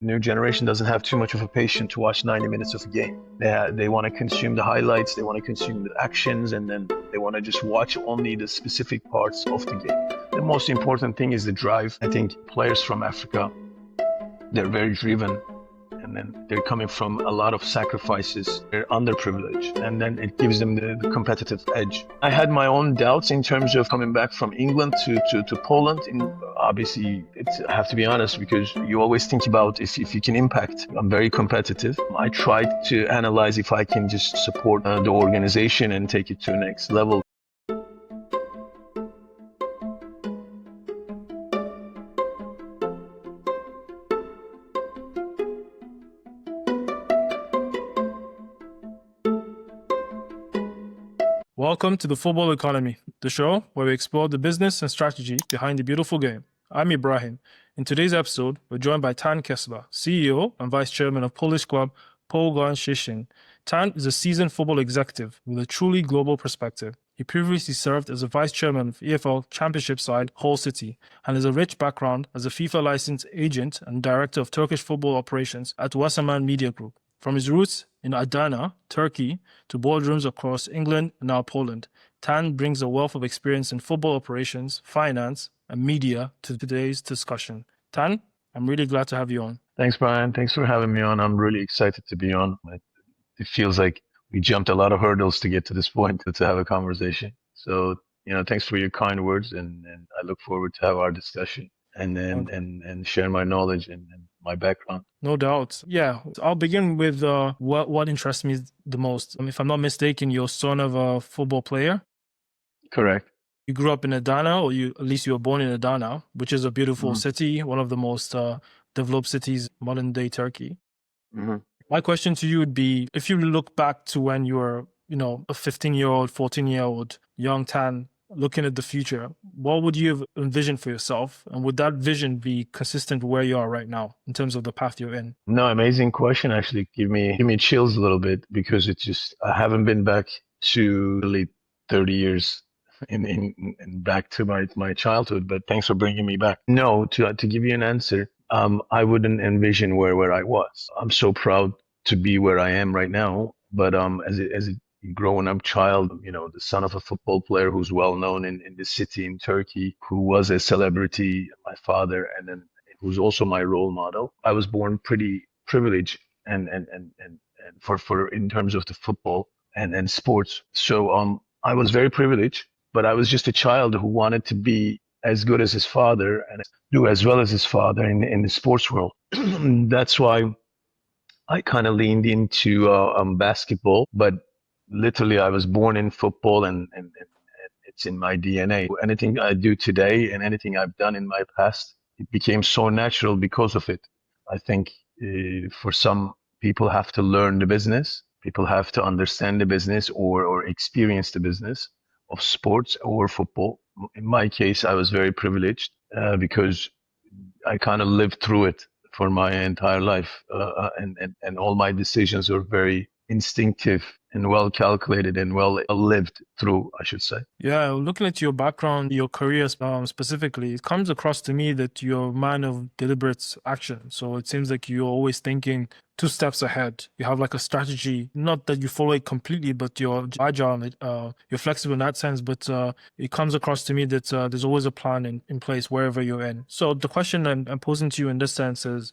New generation doesn't have too much of a patience to watch 90 minutes of a game. They want to consume the highlights, they want to consume the actions, and then they want to just watch only the specific parts of the game. The most important thing is the drive. I think players from Africa, they're very driven, and then they're coming from a lot of sacrifices. They're underprivileged, and then it gives them the competitive edge. I had my own doubts in terms of coming back from England to Poland. Obviously, I have to be honest, because you always think about if you can impact. I'm very competitive. I tried to analyze if I can just support the organization and take it to the next level. Welcome to the Football Economy, the show where we explore the business and strategy behind the beautiful game. I'm Ibrahim. In today's episode, we're joined by Tan Kesler, CEO and Vice-Chairman of Polish club Pogoń Szczecin. Tan is a seasoned football executive with a truly global perspective. He previously served as a Vice-Chairman of EFL Championship side Hull City and has a rich background as a FIFA licensed agent and director of Turkish football operations at Vice-Chairman Media Group. From his roots in Adana, Turkey, to boardrooms across England and now Poland, Tan brings a wealth of experience in football operations, finance, and media to today's discussion. Tan, I'm really glad to have you on. Thanks, Brian. Thanks for having me on. I'm really excited to be on. It feels like we jumped a lot of hurdles to get to this point to have a conversation. So, thanks for your kind words, and I look forward to have our discussion and share my knowledge and my background. No doubt. Yeah, I'll begin with what interests me the most. If I'm not mistaken, you're son of a football player. Correct. You grew up in Adana, or at least you were born in Adana, which is a beautiful city, one of the most developed cities in modern day Turkey. Mm-hmm. My question to you would be, if you look back to when you were, a 15-year-old, 14-year-old young Tan, looking at the future, what would you have envisioned for yourself? And would that vision be consistent with where you are right now in terms of the path you're in? No, amazing question. Actually, give me chills a little bit, because I haven't been back to really 30 years in back to my childhood. But thanks for bringing me back. No, to give you an answer, I wouldn't envision where I was. I'm so proud to be where I am right now. But as a growing up child, the son of a football player who's well known in the city in Turkey, who was a celebrity, my father, and then who's also my role model. I was born pretty privileged and for in terms of the football and sports. So I was very privileged, but I was just a child who wanted to be as good as his father and do as well as his father in the sports world. That's why I kind of leaned into basketball, but literally, I was born in football, and it's in my DNA. Anything I do today and anything I've done in my past, it became so natural because of it. I think for some people have to learn the business. People have to understand the business or experience the business of sports or football. In my case, I was very privileged because I kind of lived through it for my entire life, and all my decisions were very instinctive and well calculated and well lived through, I should say. Yeah, looking at your background, your career specifically, it comes across to me that you're a man of deliberate action. So it seems like you're always thinking 2 steps ahead. You have like a strategy, not that you follow it completely, but you're agile, you're flexible in that sense. But it comes across to me that there's always a plan in place wherever you're in. So the question I'm posing to you in this sense is,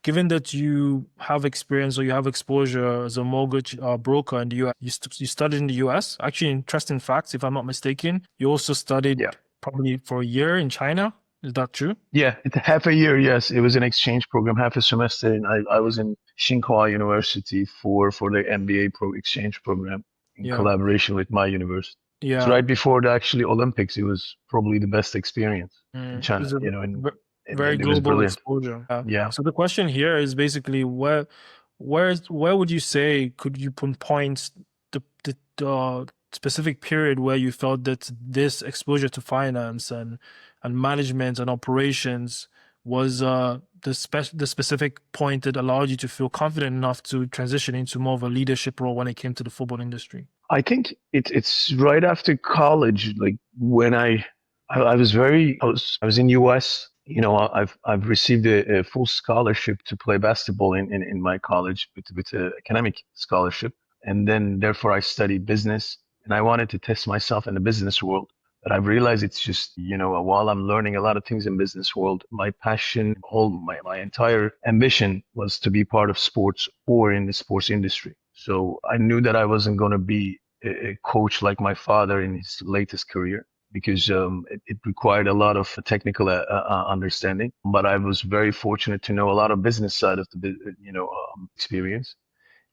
given that you have experience or you have exposure as a mortgage broker in the US, you studied in the US. Actually, interesting facts, if I'm not mistaken, you also studied probably for a year in China. Is that true? Yeah, half a year, yes. It was an exchange program, half a semester. And I was in Tsinghua University for the MBA exchange program in collaboration with my university. Yeah. So right before the actually Olympics, it was probably the best experience in China. Very global exposure. Yeah. So the question here is basically where would you say, could you pinpoint the specific period where you felt that this exposure to finance and management and operations was the specific point that allowed you to feel confident enough to transition into more of a leadership role when it came to the football industry? I think it's right after college, like when I was in US I've received a full scholarship to play basketball in my college with an academic scholarship. And then therefore I studied business and I wanted to test myself in the business world. But I've realized it's just, while I'm learning a lot of things in business world, my passion, my entire ambition was to be part of sports or in the sports industry. So I knew that I wasn't going to be a coach like my father in his latest career because it required a lot of technical understanding. But I was very fortunate to know a lot of business side of the experience.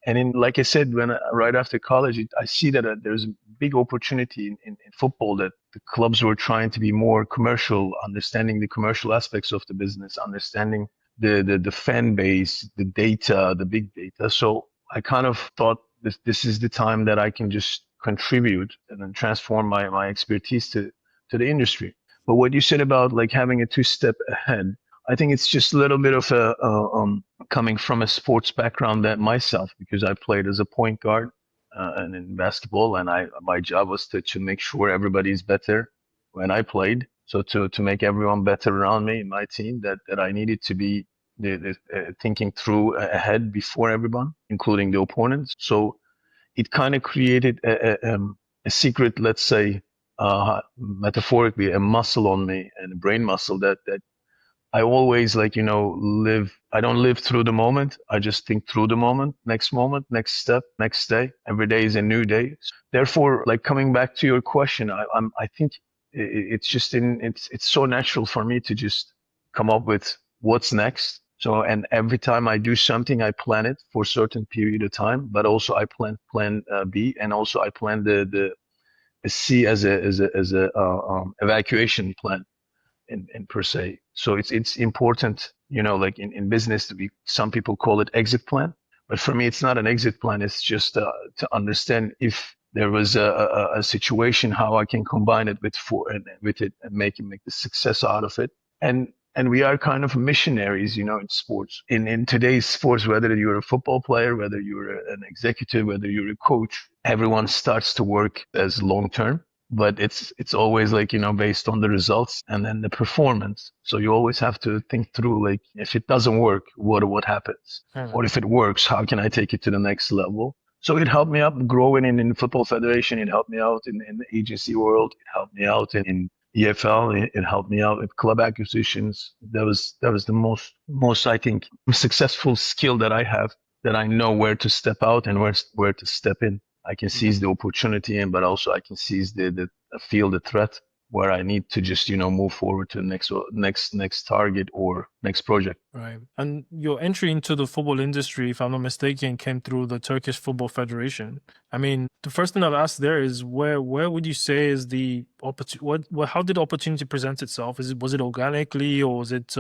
And like I said, right after college, I see that there's a big opportunity in football that the clubs were trying to be more commercial, understanding the commercial aspects of the business, understanding the fan base, the data, the big data. So I kind of thought this is the time that I can just contribute and then transform my expertise to the industry. But what you said about like having a two-step ahead, I think it's just a little bit of coming from a sports background that myself, because I played as a point guard and in basketball, and my job was to make sure everybody's better when I played. So to make everyone better around me in my team, that I needed to be thinking through ahead before everyone, including the opponents. So it kind of created a secret, let's say, metaphorically, a muscle on me and a brain muscle that I always live. I don't live through the moment. I just think through the moment, next step, next day. Every day is a new day. Therefore, like coming back to your question, I think it's just it's so natural for me to just come up with what's next. So, and every time I do something, I plan it for a certain period of time, but also I plan B, and also I plan the C as a evacuation plan in per se. So it's important, like in business to be, some people call it exit plan, but for me, it's not an exit plan. It's just to understand if there was a situation, how I can combine it with it and make the success out of it. And we are kind of missionaries, in sports. In today's sports, whether you're a football player, whether you're an executive, whether you're a coach, everyone starts to work as long term, but it's always like based on the results and then the performance. So you always have to think through, like, if it doesn't work, what happens, or if it works, how can I take it to the next level? So it helped me out growing in football federation. It helped me out in the agency world. It helped me out in EFL. It helped me out with club acquisitions. That was the most I think successful skill that I have, that I know where to step out and where to step in. I can seize the opportunity, but also I can seize the feel the threat where I need to just move forward to the next target or next project. Right. And your entry into the football industry, if I'm not mistaken, came through the Turkish Football Federation. I mean, the first thing I'll ask there is where would you say is the opportunity? How did the opportunity present itself? Was it organically, or was it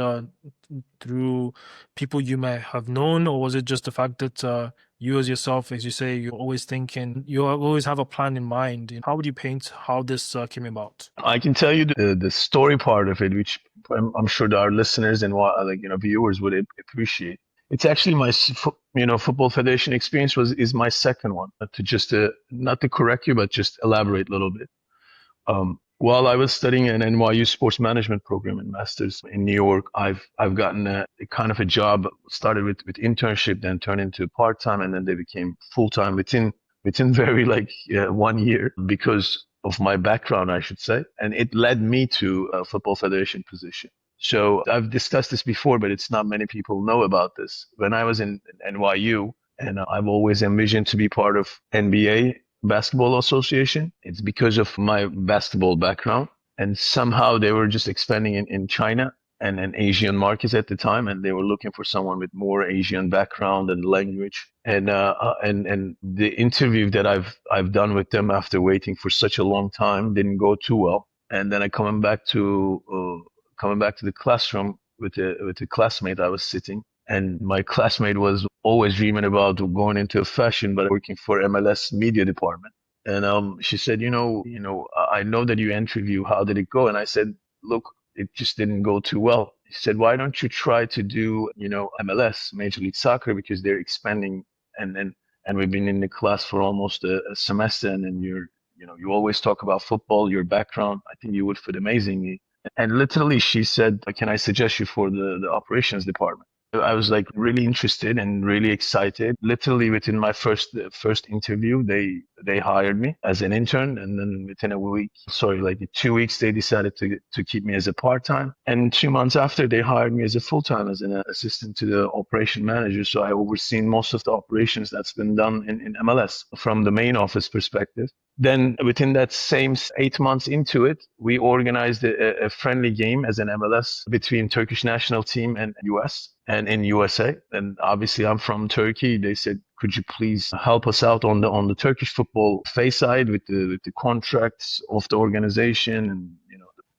through people you may have known, or was it just the fact that you as yourself, as you say, you're always thinking, you always have a plan in mind? How would you paint how this came about? I can tell you the story part of it, which I'm sure that our listeners and viewers would appreciate. It's actually my football federation experience is my second one. To just not to correct you, but just elaborate a little bit. While I was studying an NYU sports management program in masters in New York, I've gotten a kind of a job. Started with internship, then turned into part-time, and then they became full-time within very 1 year, because of my background, I should say. And it led me to a football federation position. So I've discussed this before, but it's not many people know about this. When I was in NYU, and I've always envisioned to be part of NBA, Basketball Association. It's because of my basketball background. And somehow they were just expanding in China and Asian markets at the time, and they were looking for someone with more Asian background and language. And the interview that I've done with them after waiting for such a long time didn't go too well. And then I coming back to the classroom with a classmate I was sitting. And my classmate was always dreaming about going into fashion, but working for MLS media department. And she said, I know that you interview. How did it go? And I said, look, it just didn't go too well. She said, why don't you try to do, MLS, Major League Soccer, because they're expanding, and we've been in the class for almost a semester, and then you always talk about football, your background. I think you would fit amazingly And literally she said, can I suggest you for the operations department? I was like really interested and really excited. Literally within my first interview, they hired me as an intern, and then within a week, like 2 weeks, they decided to keep me as a part-time. And 2 months after, they hired me as a full-time as an assistant to the operation manager. So I overseen most of the operations that's been done in MLS from the main office perspective. Then within that same 8 months into it, we organized a friendly game as an MLS between Turkish national team and US and in USA. And obviously I'm from Turkey. They said, could you please help us out on the Turkish football face side with the contracts of the organization and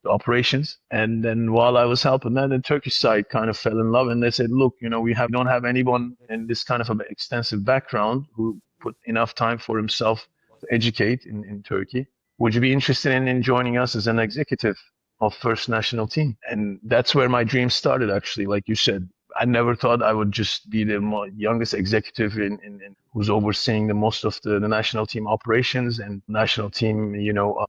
the operations. And then while I was helping that, the Turkish side kind of fell in love, and they said, look, we don't have anyone in this kind of an extensive background who put enough time for himself to educate in Turkey. Would you be interested in joining us as an executive of first national team? And that's where my dream started, actually. Like you said, I never thought I would just be the youngest executive in who's overseeing the most of the national team operations and national team,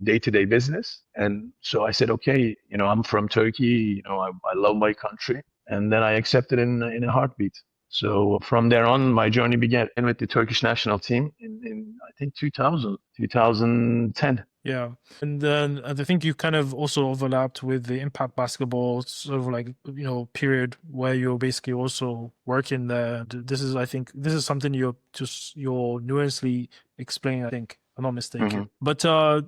day-to-day business. And so I said, okay, I'm from Turkey, I love my country. And then I accepted in a heartbeat. So from there on, my journey began with the Turkish national team in I think 2010. Yeah. And then I think you kind of also overlapped with the Impact Basketball sort of like, period where you're basically also working there. I think this is something you're nuancely explaining, I think, if I'm not mistaken. Mm-hmm. But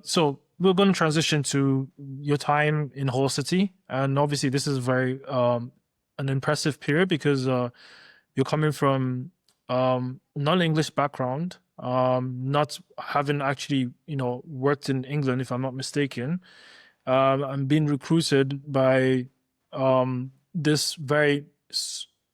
so we're going to transition to your time in Hull City. And obviously this is very an impressive period because you're coming from non-English background, not having actually, worked in England, if I'm not mistaken. I'm being recruited by this very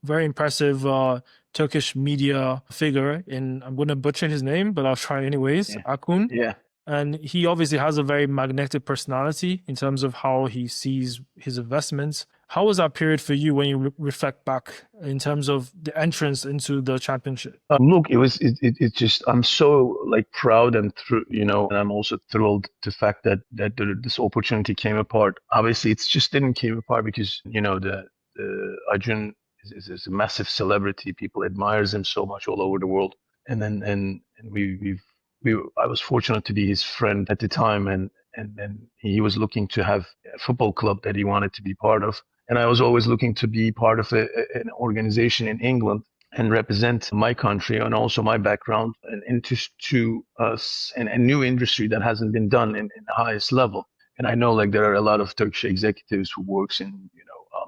impressive Turkish media figure I'm going to butcher his name, but I'll try anyways, Akun. Yeah. And he obviously has a very magnetic personality in terms of how he sees his investments. How was that period for you when you reflect back in terms of the entrance into the championship? Look, it just, I'm so proud and and I'm also thrilled to the fact that this opportunity came apart. Obviously, it just didn't came apart because, the Arjun is a massive celebrity. People admires him so much all over the world. And then I was fortunate to be his friend at the time, and then he was looking to have a football club that he wanted to be part of. And I was always looking to be part of an organization in England and represent my country and also my background and into a new industry that hasn't been done in the highest level. And I know there are a lot of Turkish executives who works in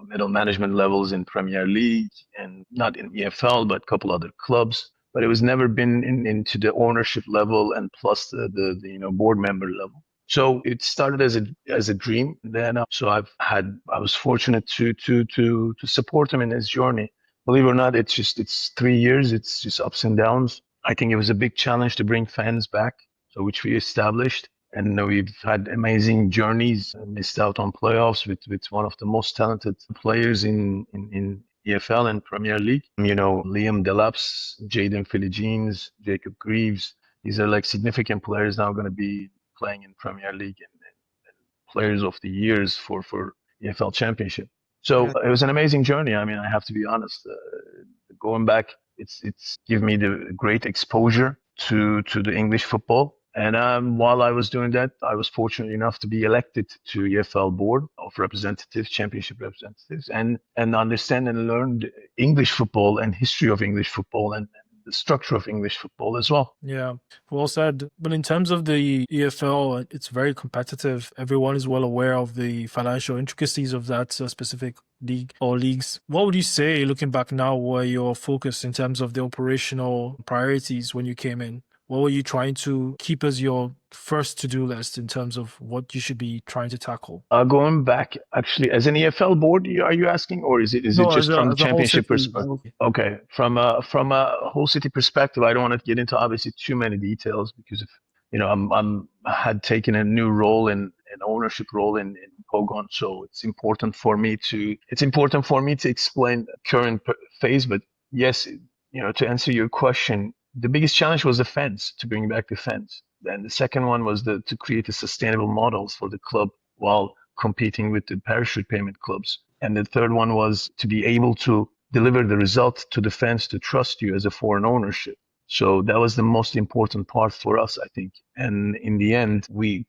middle management levels in Premier League and not in EFL, but a couple other clubs. But it was never been into the ownership level and plus the board member level. So it started as a dream. Then I was fortunate to support him in his journey. Believe it or not, it's 3 years. It's just ups and downs. I think it was a big challenge to bring fans back, so which we established. And we've had amazing journeys, missed out on playoffs with one of the most talented players in EFL and Premier League. Liam Delaps, Jadon Philogene, Jacob Greaves. These are significant players now going to be playing in Premier League and players of the years for EFL Championship. So it was an amazing journey. I mean, I have to be honest. Going back, it's given me the great exposure to the English football. And while I was doing that, I was fortunate enough to be elected to EFL board of representatives, championship representatives, and understand and learn the English football and history of English football and the structure of English football as well. Yeah, well said. But in terms of the EFL, it's very competitive. Everyone is well aware of the financial intricacies of that specific league or leagues. What would you say, looking back now, were your focus in terms of the operational priorities when you came in? What were you trying to keep as your first to-do list in terms of what you should be trying to tackle? Going back, actually, as an EFL board, are you asking, or is it just from the championship perspective? Okay, from a Hull City perspective, I don't want to get into obviously too many details because if I had taken a new role in an ownership role in Pogoń, so it's important for me to explain the current phase. But yes, to answer your question, the biggest challenge was the fans, to bring back the fans. Then the second one was to create a sustainable models for the club while competing with the parachute payment clubs. And the third one was to be able to deliver the result to the fans to trust you as a foreign ownership. So that was the most important part for us, I think. And in the end, we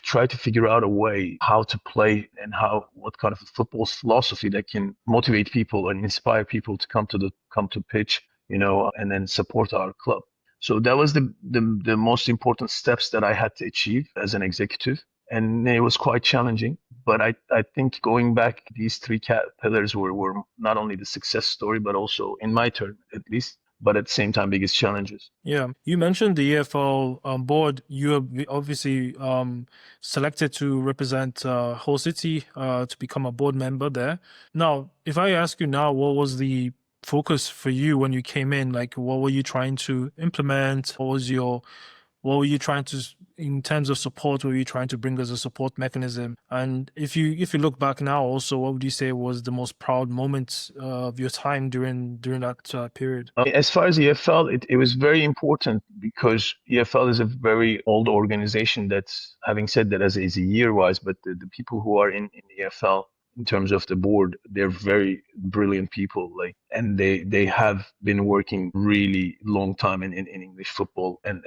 tried to figure out a way how to play and what kind of football philosophy that can motivate people and inspire people to come to pitch, and then support our club. So that was the most important steps that I had to achieve as an executive. And it was quite challenging. But I think going back, these three pillars were not only the success story, but also, in my term at least, but at the same time, biggest challenges. Yeah, you mentioned the EFL board. You are obviously selected to represent Hull City to become a board member there. Now, if I ask you now, what was the focus for you when you came in? Like, what were you trying to implement? What were you trying to, in terms of support, were you trying to bring as a support mechanism? And if you look back now also, what would you say was the most proud moment of your time during that period? As far as EFL, it was very important because EFL is a very old organization. That's, having said that, as a year-wise, but the people who are in EFL, in terms of the board, they're very brilliant people, and they have been working really long time in English football and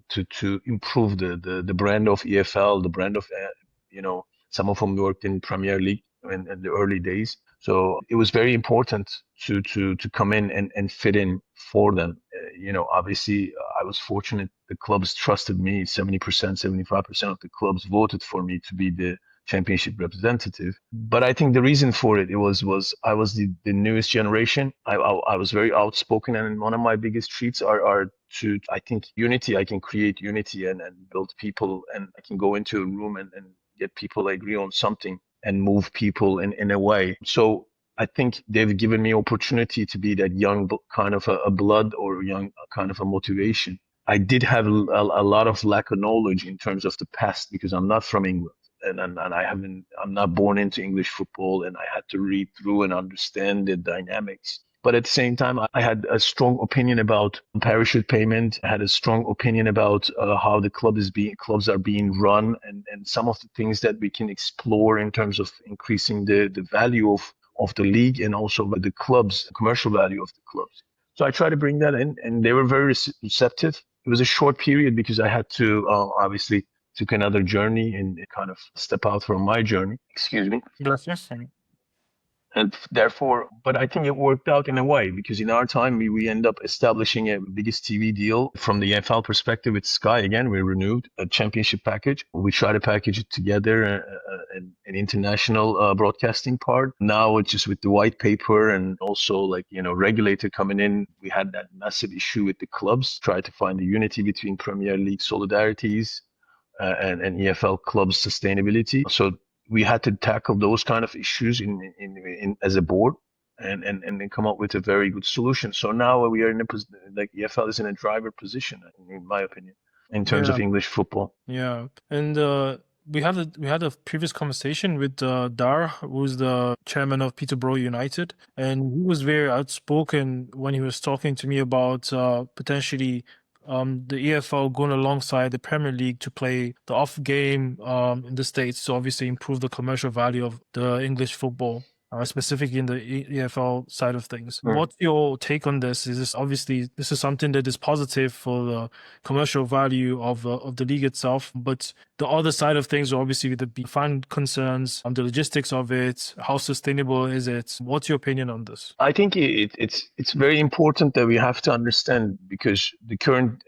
to improve the brand of EFL, the brand of some of them worked in Premier League in the early days. So it was very important to come in and fit in for them. Obviously, I was fortunate. The clubs trusted me. 70%, 75% of the clubs voted for me to be the championship representative. But I think the reason for it was I was the newest generation. I was very outspoken, and one of my biggest traits are to, I think, unity. I can create unity and build people, and I can go into a room and get people to agree on something and move people in a way. So I think they've given me opportunity to be that young kind of a blood, or young kind of a motivation. I did have a lot of lack of knowledge in terms of the past because I'm not from England. And I'm not born into English football, and I had to read through and understand the dynamics. But at the same time, I had a strong opinion about parachute payment. I had a strong opinion about how the clubs are being run, and some of the things that we can explore in terms of increasing the value of the league, and also the clubs, the commercial value of the clubs. So I tried to bring that in, and they were very receptive. It was a short period because I had to obviously took another journey and kind of step out from my journey. Excuse me. Yes. And therefore, but I think it worked out in a way, because in our time, we end up establishing a biggest TV deal from the EFL perspective with Sky. Again, we renewed a championship package. We try to package it together, an international broadcasting part. Now it's just with the white paper, and also regulator coming in. We had that massive issue with the clubs, try to find the unity between Premier League solidarities and EFL clubs sustainability. So we had to tackle those kind of issues in as a board, and then come up with a very good solution. So now we are in a position, EFL is in a driver position, in my opinion, in terms of English football. Yeah, and we had a previous conversation with Dar, who's the chairman of Peterborough United, and he was very outspoken when he was talking to me about potentially the EFL going alongside the Premier League to play the off game in the States to obviously improve the commercial value of the English football, specifically in the EFL side of things. What's your take on this? This is something that is positive for the commercial value of the league itself, but the other side of things are obviously the fan concerns, the logistics of it. How sustainable is it? What's your opinion on this? I think it's very important that we have to understand, because the current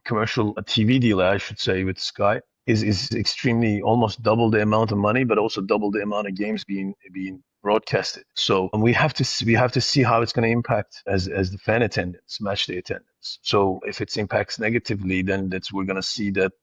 commercial TV deal, I should say, with Sky is extremely, almost double the amount of money, but also double the amount of games being broadcasted. So we have to see how it's going to impact as the fan attendance, match day attendance. So if it impacts negatively, then we're going to see that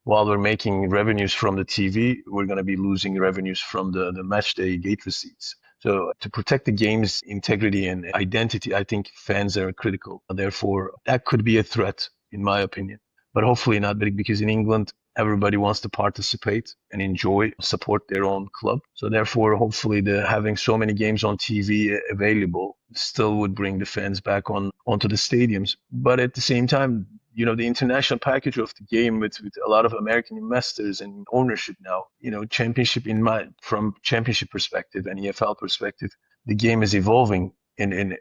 while we're making revenues from the TV, we're going to be losing revenues from the match day gate receipts. So to protect the game's integrity and identity, I think fans are critical. Therefore, that could be a threat, in my opinion. But hopefully not, because in England, everybody wants to participate and enjoy, support their own club. So therefore, hopefully, having so many games on TV available still would bring the fans back onto the stadiums. But at the same time, the international package of the game with a lot of American investors and ownership now, championship from championship perspective and EFL perspective, the game is evolving in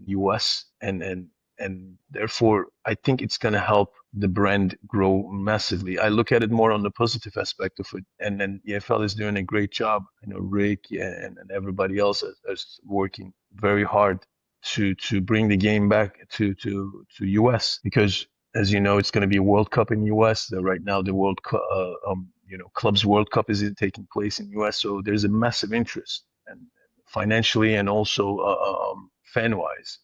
US and therefore I think it's going to help the brand grow massively. I look at it more on the positive aspect of it, and then EFL is doing a great job. I know Rick and everybody else is working very hard to bring the game back to US, because as you know, it's going to be a World Cup in US. Right now the World Cup, Clubs World Cup is taking place in US, so there's a massive interest, and financially and also fan wise.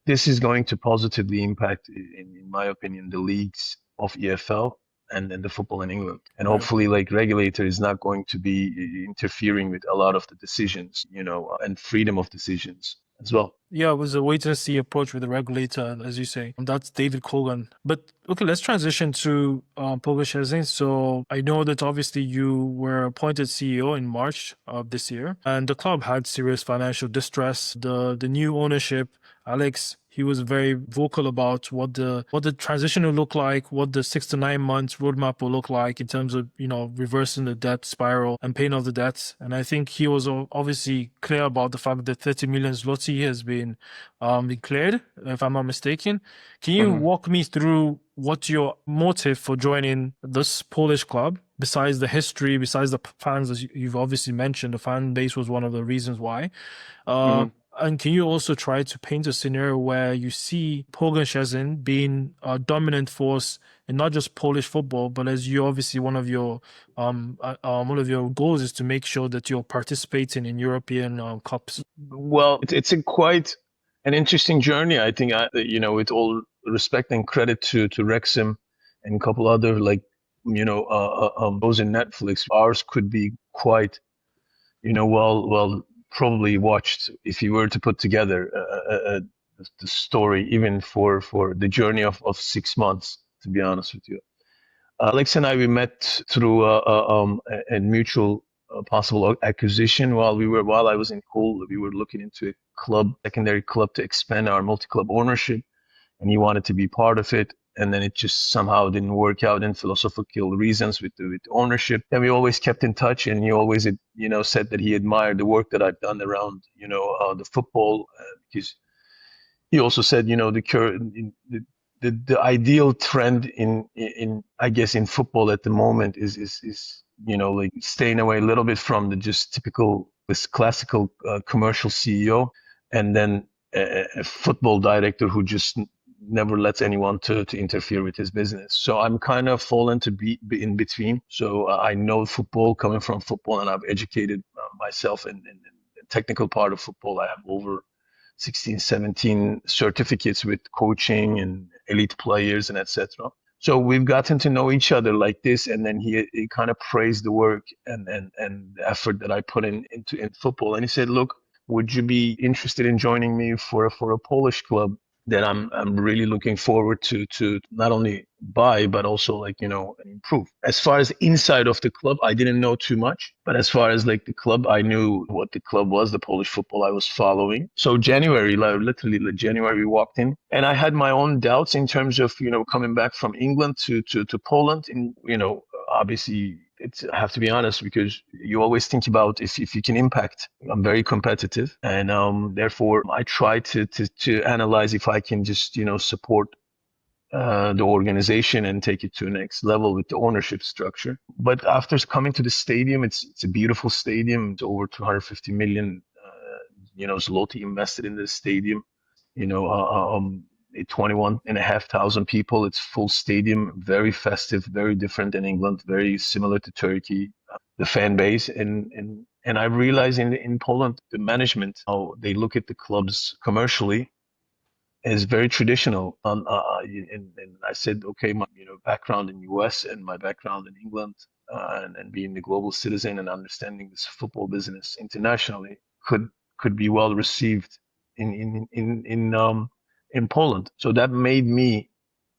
This is going to positively impact, in my opinion, the leagues of EFL and then the football in England. And hopefully, regulator is not going to be interfering with a lot of the decisions, and freedom of decisions as well. Yeah, it was a wait and see approach with the regulator, as you say. That's David Kogan. But okay, let's transition to Pogoń Szczecin. So I know that obviously you were appointed CEO in March of this year, and the club had serious financial distress. The new ownership, Alex, he was very vocal about what the transition will look like, what the 6 to 9 months roadmap will look like in terms of reversing the debt spiral and paying off the debts. And I think he was obviously clear about the fact that 30 million zloty has been declared, if I'm not mistaken. Can you walk me through what's your motive for joining this Polish club? Besides the history, besides the fans, as you've obviously mentioned, the fan base was one of the reasons why. And can you also try to paint a scenario where you see Pogoń Szczecin being a dominant force in not just Polish football, but as you obviously one of your goals is to make sure that you're participating in European cups? Well, it's quite an interesting journey. I think with all respect and credit to Wrexham and a couple other those in Netflix, ours could be quite probably watched if you were to put together the story, even for the journey of 6 months, to be honest with you. Alex and I, we met through a mutual possible acquisition while I was in Hull. We were looking into a secondary club to expand our multi-club ownership, and he wanted to be part of it. And then it just somehow didn't work out in philosophical reasons with the ownership. And we always kept in touch, and he always, said that he admired the work that I've done around, the football, because he also said, the ideal trend in I guess in football at the moment is staying away a little bit from the just typical this classical commercial CEO, and then a football director who just never lets anyone to interfere with his business. So I'm kind of fallen to be in between. So I know football, coming from football, and I've educated myself in the technical part of football. I have over 16, 17 certificates with coaching and elite players and etc. So we've gotten to know each other like this, and then he kind of praised the work and the effort that I put into football. And he said, "Look, would you be interested in joining me for a Polish club that I'm really looking forward to not only buy but also improve?" As far as inside of the club, I didn't know too much, but as far as the club, I knew what the club was, the Polish football I was following. So January, literally January, we walked in, and I had my own doubts in terms of coming back from England to Poland, and obviously I have to be honest, because you always think about if you can impact. I'm very competitive, and therefore I try to analyze if I can just support the organization and take it to the next level with the ownership structure. But after coming to the stadium, it's a beautiful stadium. It's over 250 million zloty invested in the stadium. 21,500 people. It's full stadium, very festive, very different than England, very similar to Turkey. The fan base, and I realize in Poland, the management, how they look at the clubs commercially, is very traditional. And I said, okay, my background in US and my background in England, and being a global citizen and understanding this football business internationally could be well received in Poland. So that made me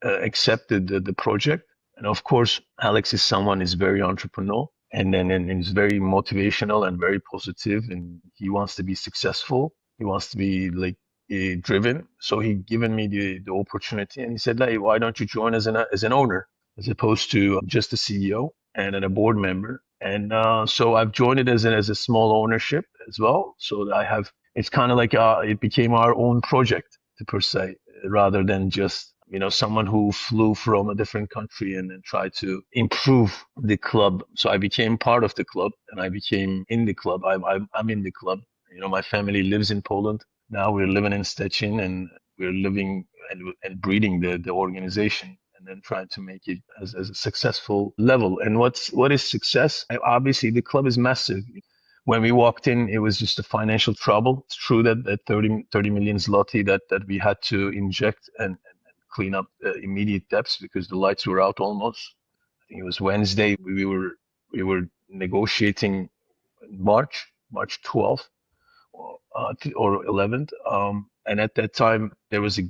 accepted the project. And of course, Alex is very entrepreneurial, and he's very motivational and very positive, and he wants to be successful. He wants to be driven. So he given me the opportunity, and he said, "Like, why don't you join as an owner as opposed to just a CEO and then a board member?" And so I've joined it as a small ownership as well. So I have, it's kind of like it became our own project per se, rather than just someone who flew from a different country and then tried to improve the club. So I became part of the club, and I became in the club. I'm in the club. My family lives in Poland. Now we're living in Szczecin, and we're living and breeding the organization, and then trying to make it as a successful level. And what is success? Obviously, the club is massive. When we walked in, it was just a financial trouble. It's true that 30 million zloty that we had to inject and clean up immediate debts because the lights were out almost. I think it was Wednesday. We were negotiating March 12th or 11th, and at that time there was a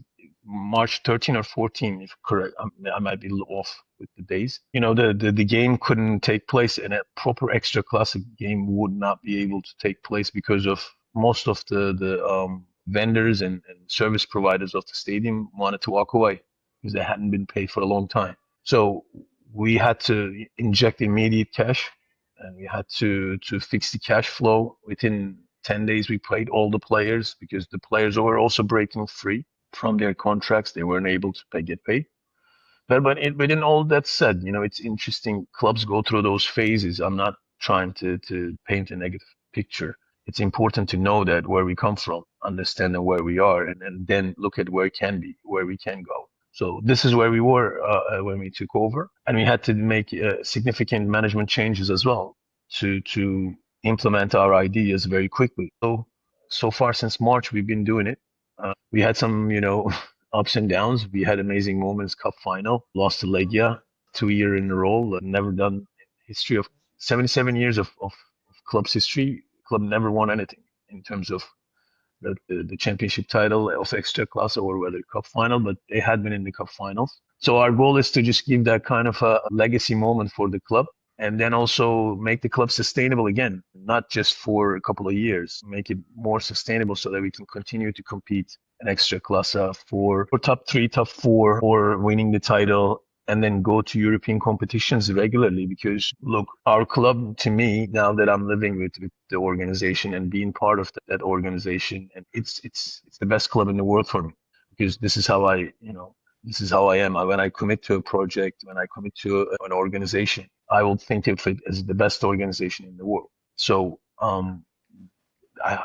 March 13 or 14, if correct. I might be off with the days. The game couldn't take place, and a proper extra classic game would not be able to take place because of most of the vendors and service providers of the stadium wanted to walk away because they hadn't been paid for a long time. So we had to inject immediate cash, and we had to fix the cash flow. Within 10 days, we paid all the players because the players were also breaking free from their contracts. They weren't able to get paid. But within all that said, it's interesting. Clubs go through those phases. I'm not trying to paint a negative picture. It's important to know that where we come from, understand where we are, and then look at where we can go. So this is where we were when we took over, and we had to make significant management changes as well to implement our ideas very quickly. So far since March, we've been doing it. We had some, ups and downs. We had amazing moments. Cup final, lost to Legia 2 years in a row. Never done in history of 77 years of club's history. Club never won anything in terms of the championship title of Extraclasse or whether cup final, but they had been in the cup finals. So our goal is to just give that kind of a legacy moment for the club, and then also make the club sustainable again, not just for a couple of years, make it more sustainable so that we can continue to compete in Extraclasse for top 3, top 4, or winning the title, and then go to European competitions regularly. Because look, our club, to me, now that I'm living with the organization and being part of that organization, and it's the best club in the world for me, because this is how I am. When I commit to a project, when I commit to an organization, I will think of it as the best organization in the world. So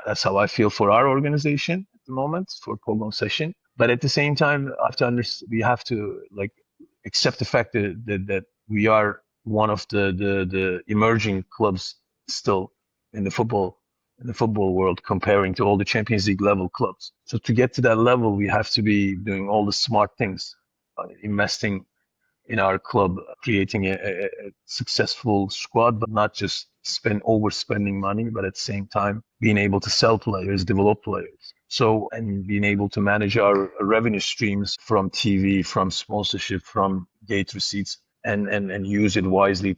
that's how I feel for our organization at the moment, for Pogoń Szczecin. But at the same time, we have to accept the fact that we are one of the emerging clubs still in the football world, comparing to all the Champions League level clubs. So to get to that level, we have to be doing all the smart things, investing in our club, creating a successful squad, but not just overspending money, but at the same time being able to sell players, develop players. So, and being able to manage our revenue streams from TV, from sponsorship, from gate receipts, and use it wisely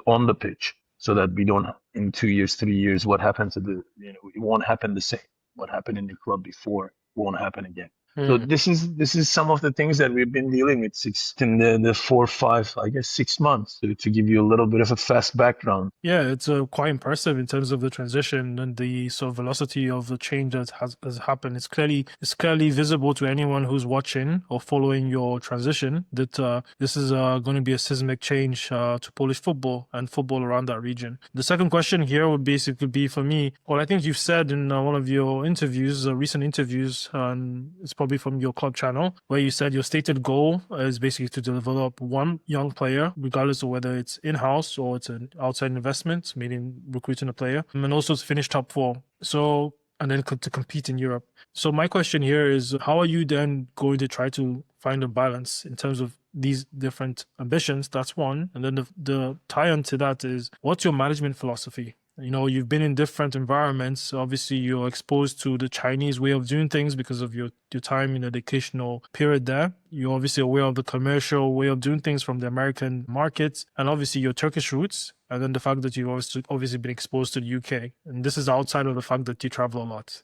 on the pitch, so that we don't, in 2 years, 3 years, what happened it won't happen the same. What happened in the club before won't happen again. So this is some of the things that we've been dealing with in the 4, 5, I guess 6 months, to give you a little bit of a fast background. Yeah, it's quite impressive in terms of the transition and the sort of velocity of the change that has happened. It's clearly visible to anyone who's watching or following your transition that this is going to be a seismic change to Polish football and football around that region. The second question here would basically be for me, well, I think you've said in one of your interviews, recent interviews, and it's probably from your club channel, where you said your stated goal is basically to develop one young player, regardless of whether it's in-house or it's an outside investment, meaning recruiting a player, and also to finish top 4. So, and then to compete in Europe. So my question here is, how are you then going to try to find a balance in terms of these different ambitions? That's one. And then the tie-on to that is, what's your management philosophy? You've been in different environments. Obviously, you're exposed to the Chinese way of doing things because of your time in the educational period there. You're obviously aware of the commercial way of doing things from the American markets, and obviously your Turkish roots, and then the fact that you've obviously been exposed to the UK. And this is outside of the fact that you travel a lot.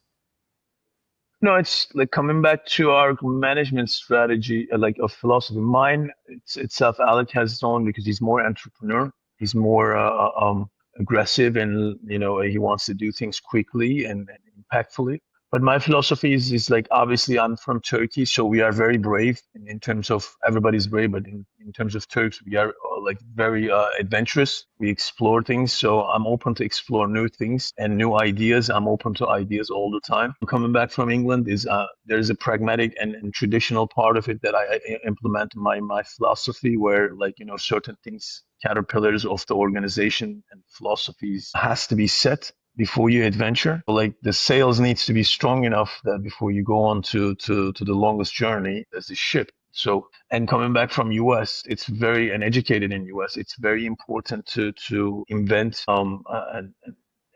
No, it's like coming back to our management strategy, like a philosophy. Mine, it's itself, Alec has his own because he's more entrepreneur. He's more aggressive, and he wants to do things quickly and impactfully. But my philosophy is like, obviously I'm from Turkey, so we are very brave in terms of, everybody's brave, but in terms of Turks, we are like very adventurous. We explore things, so I'm open to explore new things and new ideas. I'm open to ideas all the time. Coming back from England is there's a pragmatic and traditional part of it that I implement in my philosophy, where, like, certain things, caterpillars of the organization and philosophies has to be set before you adventure. Like, the sails needs to be strong enough that before you go on to the longest journey as the ship. So, and coming back from US, it's very, and educated in US, it's very important to invent and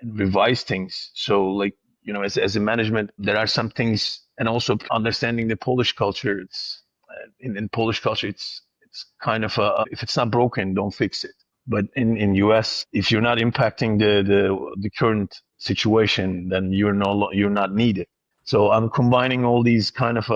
revise things. So, like, as a management, there are some things, and also understanding the Polish culture. It's in Polish culture, it's kind of if it's not broken, don't fix it. But in US, if you're not impacting the current situation, then you're not needed. So I'm combining all these kind of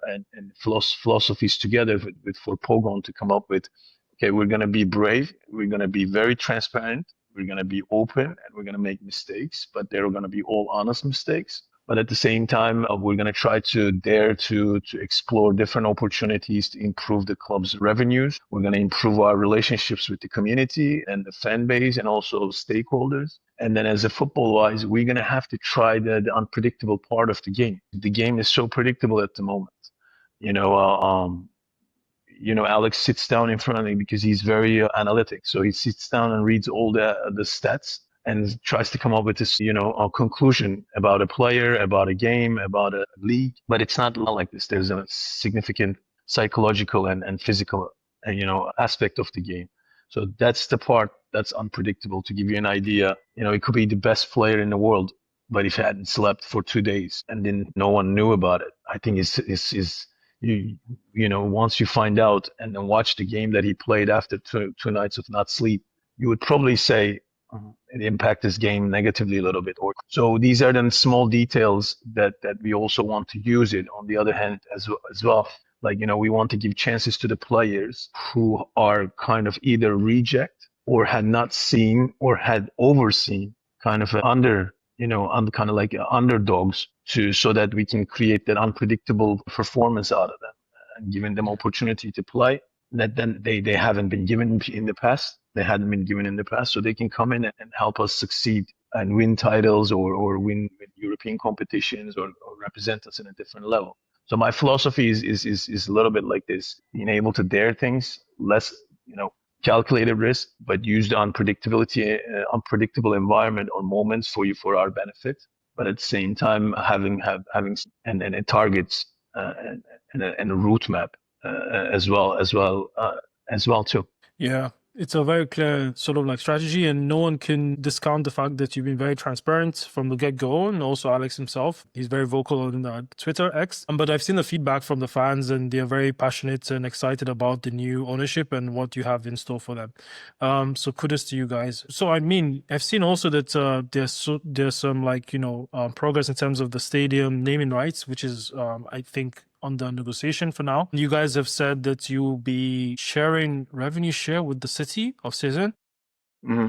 and philosophies together for Pogoń to come up with, okay, we're going to be brave, we're going to be very transparent, we're going to be open, and we're going to make mistakes, but they're going to be all honest mistakes. But at the same time, we're going to try to dare to explore different opportunities to improve the club's revenues. We're going to improve our relationships with the community and the fan base and also stakeholders. And then, as a football-wise, we're going to have to try the unpredictable part of the game. The game is so predictable at the moment. Alex sits down in front of me because he's very analytic. So he sits down and reads all the stats and tries to come up with this, a conclusion about a player, about a game, about a league. But it's not like this. There's a significant psychological and physical, aspect of the game. So that's the part that's unpredictable. To give you an idea, it could be the best player in the world, but if he hadn't slept for 2 days and then no one knew about it, I think once you find out and then watch the game that he played after two nights of not sleep, you would probably say it impacted his game negatively a little bit. So these are the small details that we also want to use it. On the other hand, as well, like, we want to give chances to the players who are kind of either reject or had not seen or had overseen kind of kind of like underdogs, so that we can create that unpredictable performance out of them and giving them opportunity to play that then they haven't been given in the past. They hadn't been given in the past, so they can come in and help us succeed and win titles or win European competitions or represent us in a different level. So my philosophy is a little bit like this: being able to dare things, less calculated risk, but use the unpredictable environment or moments for our benefit. But at the same time, having and targets and a route map as well too. Yeah, it's a very clear sort of like strategy, and no one can discount the fact that you've been very transparent from the get-go. And also Alex himself, he's very vocal on Twitter, X. But I've seen the feedback from the fans, and they're very passionate and excited about the new ownership and what you have in store for them. So kudos to you guys. So I mean, I've seen also that there's some progress in terms of the stadium naming rights, which is I think under negotiation for now. You guys have said that you'll be sharing revenue share with the city of Szczecin. Mm-hmm.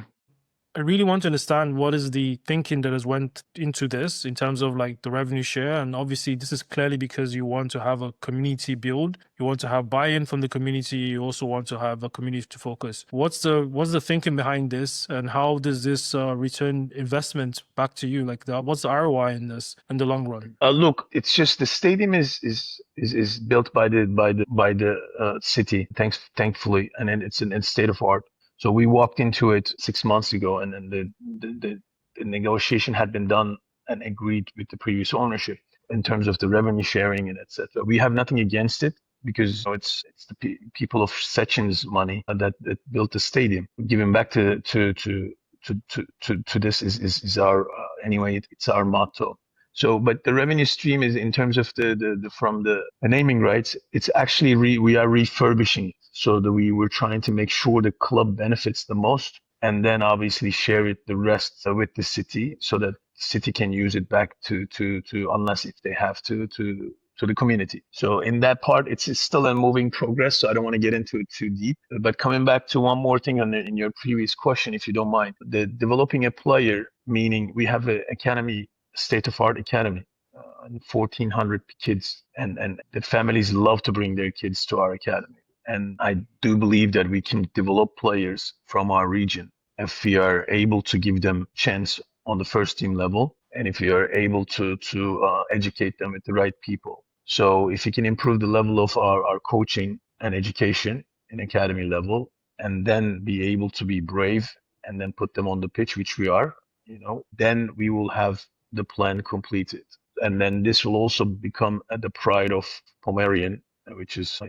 I really want to understand what is the thinking that has went into this in terms of like the revenue share. And obviously this is clearly because you want to have a community build. You want to have buy-in from the community. You also want to have a community to focus. What's the thinking behind this, and how does this return investment back to you? Like, what's the ROI in this in the long run? Look, it's just the stadium is built by the city, thankfully, and then it's in state of art. So we walked into it 6 months ago, and then the negotiation had been done and agreed with the previous ownership in terms of the revenue sharing and etc. We have nothing against it, because it's the people of Szczecin's money that built the stadium. Giving back to this is our anyway. It's our motto. So, but the revenue stream is in terms of from the naming rights. It's actually we are refurbishing it, so that we were trying to make sure the club benefits the most, and then obviously share it the rest with the city, so that city can use it back to unless if they have to the community. So in that part, it's still a moving progress. So I don't want to get into it too deep. But coming back to one more thing in your previous question, if you don't mind, the developing a player, meaning we have an academy, state-of-art academy, 1,400 kids, and the families love to bring their kids to our academy. And I do believe that we can develop players from our region if we are able to give them chance on the first team level, and if we are able to educate them with the right people. So if we can improve the level of our coaching and education in academy level, and then be able to be brave and then put them on the pitch, which we are, then we will have the plan completed. And then this will also become the pride of Pomerian, which is,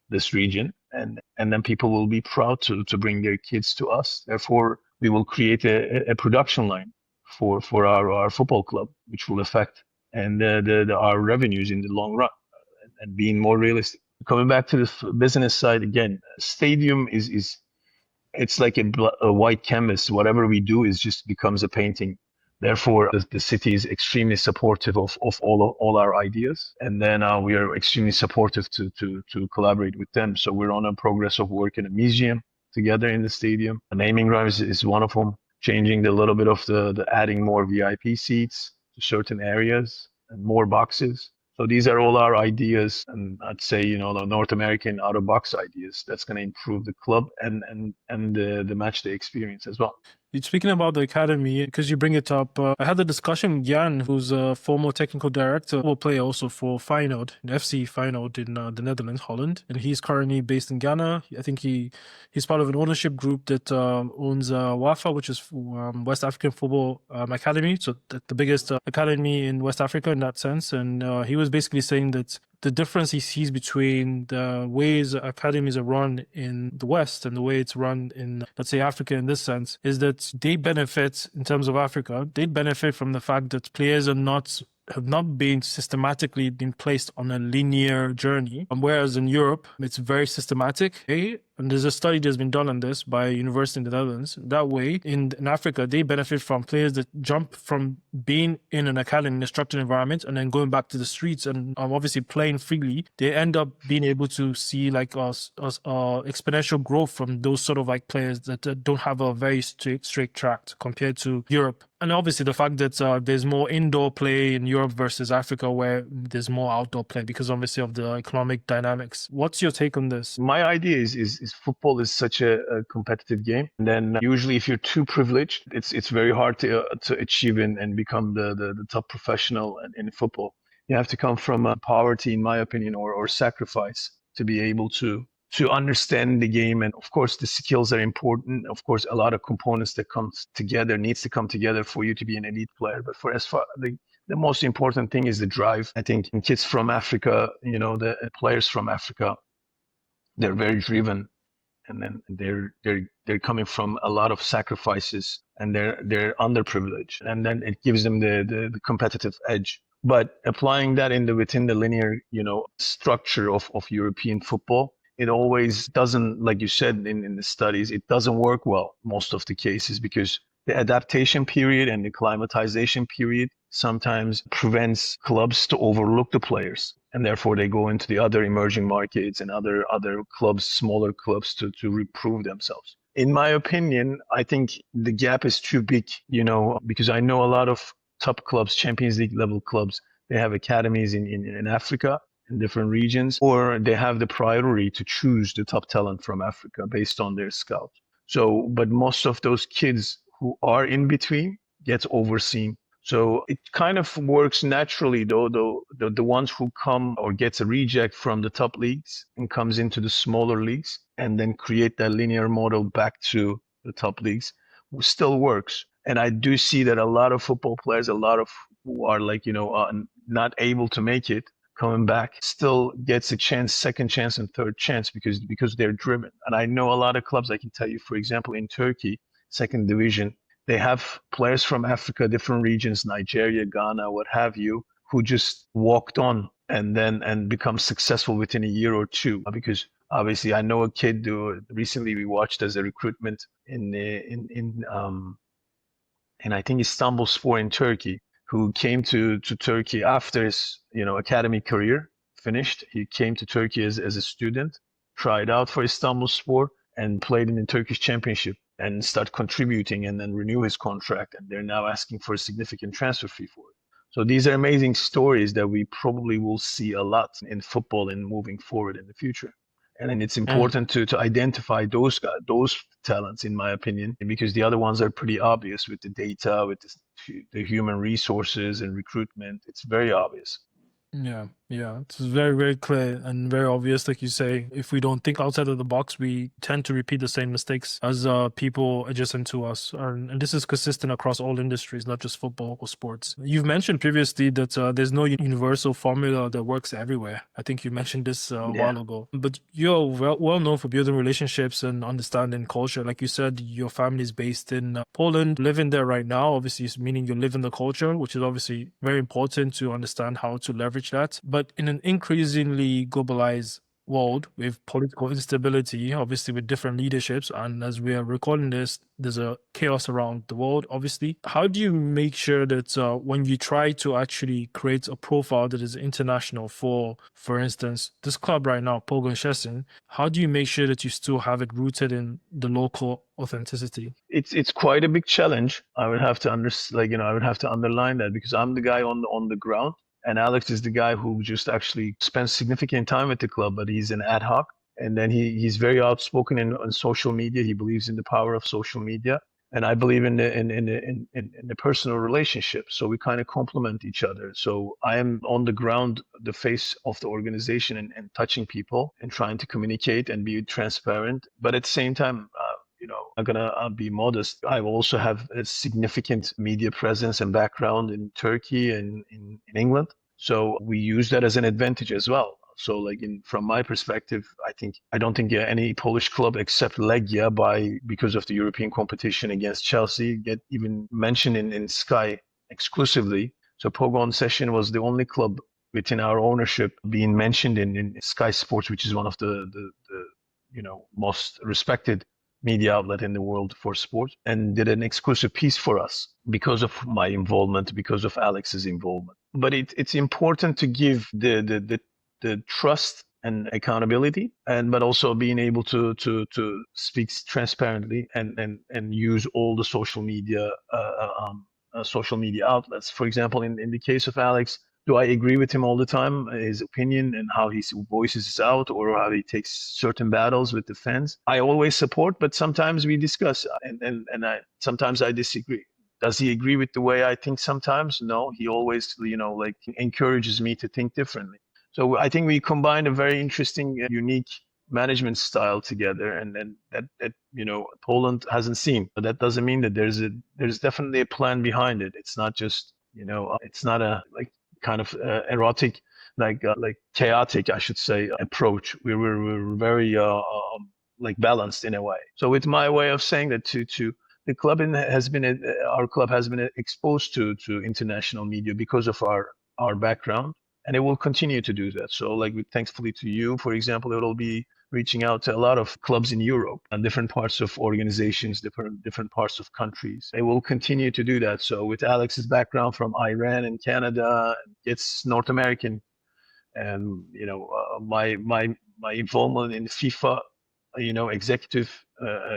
this region. And then people will be proud to bring their kids to us. Therefore, we will create a production line for our football club, which will affect our revenues in the long run, and being more realistic. Coming back to the business side again, stadium is it's like a white canvas. Whatever we do is just becomes a painting. Therefore, the city is extremely supportive of all our ideas, and then we are extremely supportive to collaborate with them. So we're on a progress of work in a museum together in the stadium. A naming rights is one of them. Changing a little bit of the adding more VIP seats to certain areas and more boxes. So these are all our ideas, and I'd say the North American out of box ideas that's going to improve the club and the match day experience as well. Speaking about the academy, because you bring it up, I had a discussion with Jan, who's a former technical director, will play also for Feyenoord, FC Feyenoord in the Netherlands, Holland, and he's currently based in Ghana. I think he's part of an ownership group that owns WAFA, which is West African Football Academy, so the biggest academy in West Africa in that sense. And he was basically saying that the difference he sees between the ways academies are run in the West and the way it's run in, let's say, Africa in this sense, is that they benefit, in terms of Africa, they benefit from the fact that players have not been systematically been placed on a linear journey. Whereas in Europe, it's very systematic. Okay? And there's a study that's been done on this by a university in the Netherlands. That way, in Africa, they benefit from players that jump from being in an academy, in a structured environment, and then going back to the streets and obviously playing freely. They end up being able to see like exponential growth from those sort of like players that don't have a very straight track compared to Europe. And obviously the fact that there's more indoor play in Europe versus Africa, where there's more outdoor play because obviously of the economic dynamics. What's your take on this? My idea is football is such a competitive game. And then usually if you're too privileged, it's very hard to achieve and become the top professional in football. You have to come from poverty, in my opinion, or sacrifice to be able to understand the game. And of course, the skills are important. Of course, a lot of components that needs to come together for you to be an elite player. But the most important thing is the drive. I think in kids from Africa, the players from Africa, they're very driven, and then they're coming from a lot of sacrifices, and they're underprivileged, and then it gives them the competitive edge. But applying that within the linear, structure of European football, it always doesn't, like you said in the studies, it doesn't work well most of the cases, because the adaptation period and the acclimatization period sometimes prevents clubs to overlook the players, and therefore they go into the other emerging markets and other clubs, smaller clubs, to reprove themselves. In my opinion, I think the gap is too big, because I know a lot of top clubs, Champions League level clubs, they have academies in Africa, in different regions, or they have the priority to choose the top talent from Africa based on their scouts. So, but most of those kids who are in between gets overseen. So it kind of works naturally, though the ones who come or gets a reject from the top leagues and comes into the smaller leagues and then create that linear model back to the top leagues still works. And I do see that a lot of football players, a lot of who are like, not able to make it, coming back, still gets a chance, second chance and third chance because they're driven. And I know a lot of clubs, I can tell you, for example, in Turkey, second division, they have players from Africa, different regions, Nigeria, Ghana, what have you, who just walked on and become successful within a year or two. Because obviously I know a kid who recently we watched as a recruitment in and I think Istanbulspor in Turkey, who came to Turkey after his, academy career finished. He came to Turkey as a student, tried out for Istanbulspor, and played in the Turkish Championship and start contributing and then renew his contract. And they're now asking for a significant transfer fee for it. So these are amazing stories that we probably will see a lot in football and moving forward in the future. And then it's important to identify those guys, those talents, in my opinion, because the other ones are pretty obvious with the data, with the human resources and recruitment. It's very obvious. Yeah. It's very, very clear and very obvious. Like you say, if we don't think outside of the box, we tend to repeat the same mistakes as people adjacent to us. And this is consistent across all industries, not just football or sports. You've mentioned previously that there's no universal formula that works everywhere. I think you mentioned this a while ago. But you're well known for building relationships and understanding culture. Like you said, your family is based in Poland, living there right now, obviously, meaning you live in the culture, which is obviously very important to understand how to leverage that. But in an increasingly globalized world with political instability, obviously with different leaderships, and as we are recording this, there's a chaos around the world, obviously. How do you make sure that when you try to actually create a profile that is international for instance, this club right now, Pogoń Szczecin, how do you make sure that you still have it rooted in the local authenticity? It's quite a big challenge. I would have to I would have to underline that, because I'm the guy on the ground. And Alex is the guy who just actually spends significant time with the club, but he's an ad hoc. And then he's very outspoken on social media. He believes in the power of social media, and I believe in the personal relationship. So we kind of complement each other. So I am on the ground, the face of the organization, and touching people and trying to communicate and be transparent. But at the same time, I'm gonna be modest. I also have a significant media presence and background in Turkey and in England, so we use that as an advantage as well. So, from my perspective, I don't think any Polish club except Legia, because of the European competition against Chelsea, get even mentioned in Sky exclusively. So Pogoń Szczecin was the only club within our ownership being mentioned in Sky Sports, which is one of the most respected media outlet in the world for sport, and did an exclusive piece for us because of my involvement, because of Alex's involvement. But it's important to give the trust and accountability, but also being able to speak transparently and use all the social media outlets. For example, in the case of Alex, do I agree with him all the time, his opinion and how he voices it out, or how he takes certain battles with the fans? I always support, but sometimes we discuss, and sometimes I disagree. Does he agree with the way I think sometimes? No, he always, encourages me to think differently. So I think we combine a very interesting, unique management style together, and that Poland hasn't seen. But that doesn't mean that there's definitely a plan behind it. It's not just, it's not a kind of erotic, chaotic, I should say, approach. We're very balanced in a way. So with my way of saying that, to the club our club has been exposed to international media because of our background, and it will continue to do that. So thankfully to you, for example, it will be reaching out to a lot of clubs in Europe and different parts of organizations, different parts of countries. It will continue to do that. So with Alex's background from Iran and Canada, it's North American, and my involvement in FIFA, executive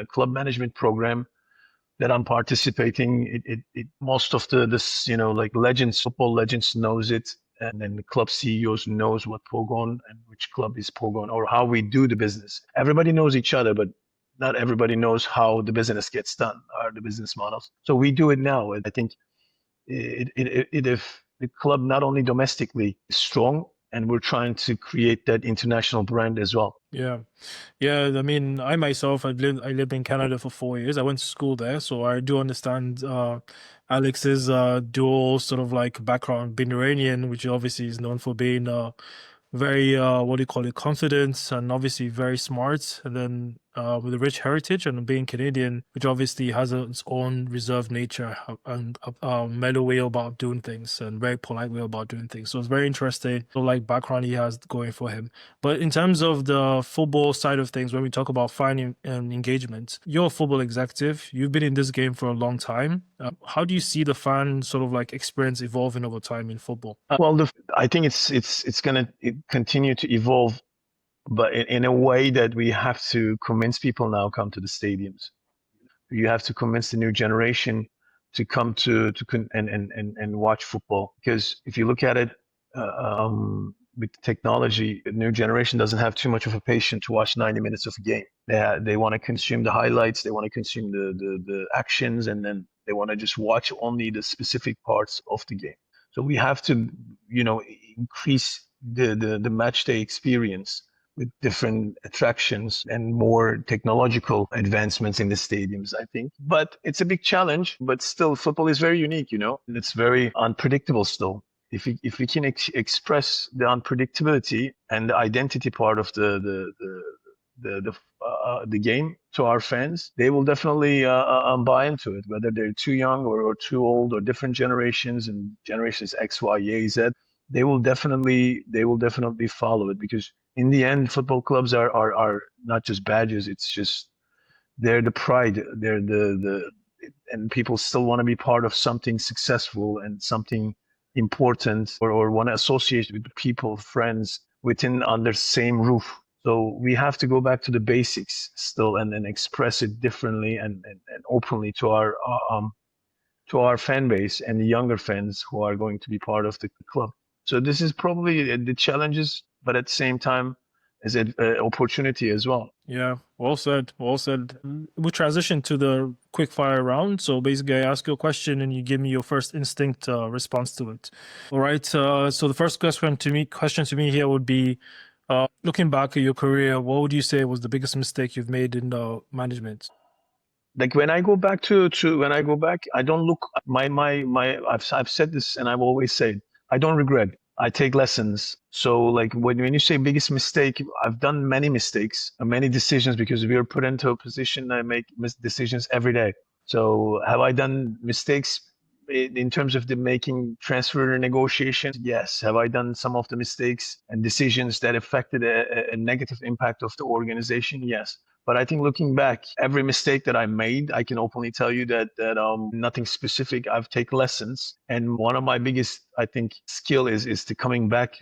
club management program that I'm participating. Most of legends, football legends knows it. And then the club CEOs knows what Pogoń and which club is Pogoń, or how we do the business. Everybody knows each other, but not everybody knows how the business gets done, or the business models. So we do it now. I think if the club not only domestically is strong, and we're trying to create that international brand as well. Yeah. I mean, I myself, I lived in Canada for 4 years. I went to school there, so I do understand Alex's dual sort of background, being Iranian, which obviously is known for being very confident, and obviously very smart. And then with a rich heritage and being Canadian, which obviously has its own reserved nature and a mellow way about doing things and very polite way about doing things. So it's very interesting, the like background he has going for him. But in terms of the football side of things, when we talk about fan and engagement, you're a football executive. You've been in this game for a long time. How do you see the fan sort of like experience evolving over time in football? Well, I think it's going to continue to evolve, but in a way that we have to convince people now come to the stadiums. You have to convince the new generation to come and watch football, because if you look at it with technology, the new generation doesn't have too much of a patience to watch 90 minutes of a game. They want to consume the highlights, they want to consume the actions, and then they want to just watch only the specific parts of the game. So we have to, increase the match day experience with different attractions and more technological advancements in the stadiums, I think. But it's a big challenge, but still football is very unique, It's very unpredictable still. If we can express the unpredictability and the identity part of the game to our fans, they will definitely buy into it, whether they're too young or too old, or different generations and generations X, Y, Y, Z. They will definitely follow it, because in the end, football clubs are not just badges. It's just they're the pride. They're and people still want to be part of something successful and something important, or want to associate with people, friends under same roof. So we have to go back to the basics still, and then express it differently and openly to our fan base and the younger fans who are going to be part of the club. So this is probably the challenges, but at the same time, is an opportunity as well. Yeah, well said. Well said. We'll transition to the quick fire round. So basically, I ask you a question and you give me your first instinct response to it. All right. So the first question to me here would be, looking back at your career, what would you say was the biggest mistake you've made in management? Like when I go back I don't look I've said this, and I've always said, I don't regret. I take lessons. So like when you say biggest mistake, I've done many mistakes, many decisions, because we are put into a position I make decisions every day. So have I done mistakes in terms of the making transfer negotiations? Yes. Have I done some of the mistakes and decisions that affected a negative impact of the organization? Yes. But I think looking back, every mistake that I made, I can openly tell you that nothing specific. I've taken lessons, and one of my biggest, I think, skill is to coming back,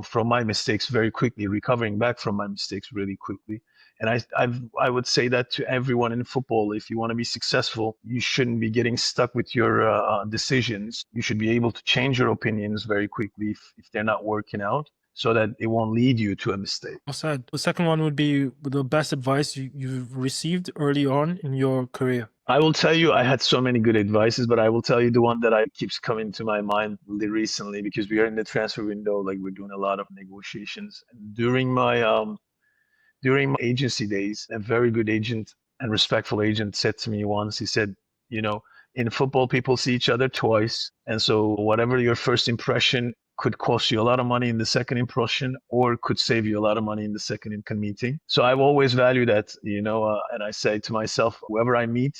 from my mistakes very quickly, recovering back from my mistakes really quickly. And I would say that to everyone in football: if you want to be successful, you shouldn't be getting stuck with your decisions. You should be able to change your opinions very quickly if they're not working out, so that it won't lead you to a mistake. Well said. The second one would be the best advice you've received early on in your career. I will tell you, I had so many good advices, but I will tell you the one that keeps coming to my mind really recently, because we are in the transfer window, like we're doing a lot of negotiations. And during my agency days, a very good agent and respectful agent said to me once, he said, in football, people see each other twice. And so whatever your first impression could cost you a lot of money in the second impression, or could save you a lot of money in the second meeting. So I've always valued that, and I say to myself, whoever I meet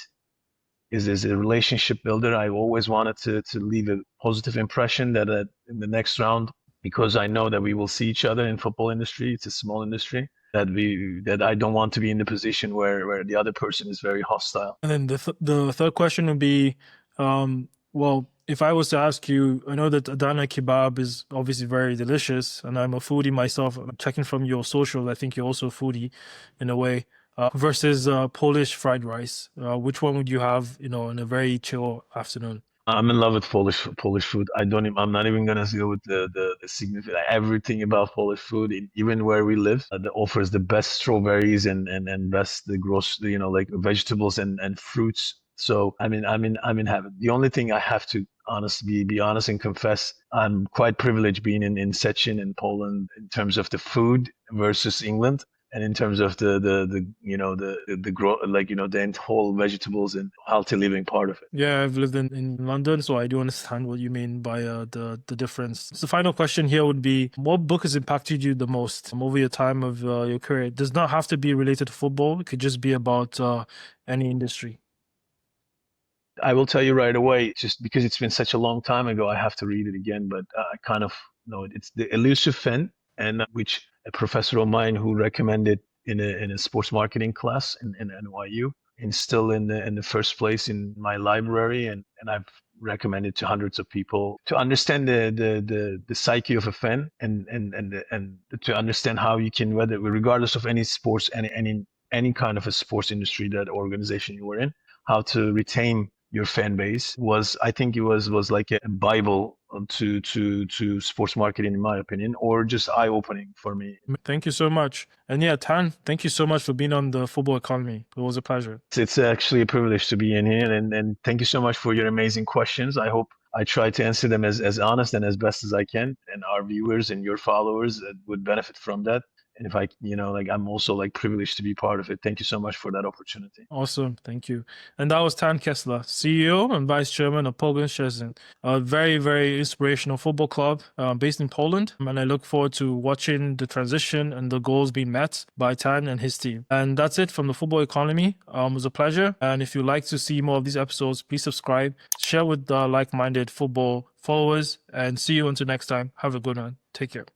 is a relationship builder. I always wanted to leave a positive impression that in the next round, because I know that we will see each other in football industry. It's a small industry. That I don't want to be in the position where the other person is very hostile. And then the third question would be, well, if I was to ask you, I know that Adana kebab is obviously very delicious, and I'm a foodie myself. I'm checking from your social, I think you're also a foodie in a way, versus Polish fried rice. Which one would you have, in a very chill afternoon? I'm in love with Polish food. I'm not even gonna deal with the significant everything about Polish food. Even where we live, that offers the best strawberries and best the gross, like vegetables and fruits. So I'm in heaven. The only thing I have to be honest and confess, I'm quite privileged being in Szczecin in Poland in terms of the food versus England. and in terms of the the grow, like the whole vegetables and healthy living part of it. Yeah, I've lived in London, so I do understand what you mean by the difference. So the final question here would be, what book has impacted you the most over your time of your career? It does not have to be related to football. It could just be about any industry. I will tell you right away, just because it's been such a long time ago, I have to read it again. But I kind of know it. It's The Elusive Fan, and which a professor of mine who recommended in a sports marketing class in NYU, and still in the first place in my library, and I've recommended to hundreds of people to understand the psyche of a fan, and to understand how you can, whether regardless of any sports, any kind of a sports industry, that organization you were in, how to retain your fan base. I think it was like a Bible to sports marketing, in my opinion, or just eye-opening for me. Thank you so much. And yeah, Tan, thank you so much for being on the Football Economy. It was a pleasure. It's actually a privilege to be in here, and thank you so much for your amazing questions. I hope I try to answer them as honest and as best as I can, and our viewers and your followers would benefit from that. And if I, I'm also privileged to be part of it. Thank you so much for that opportunity. Awesome. Thank you. And that was Tan Kesler, CEO and Vice-Chairman of Pogoń Szczecin, a very, very inspirational football club based in Poland. And I look forward to watching the transition and the goals being met by Tan and his team. And that's it from the Football Economy. It was a pleasure. And if you'd like to see more of these episodes, please subscribe, share with like-minded football followers, and see you until next time. Have a good one. Take care.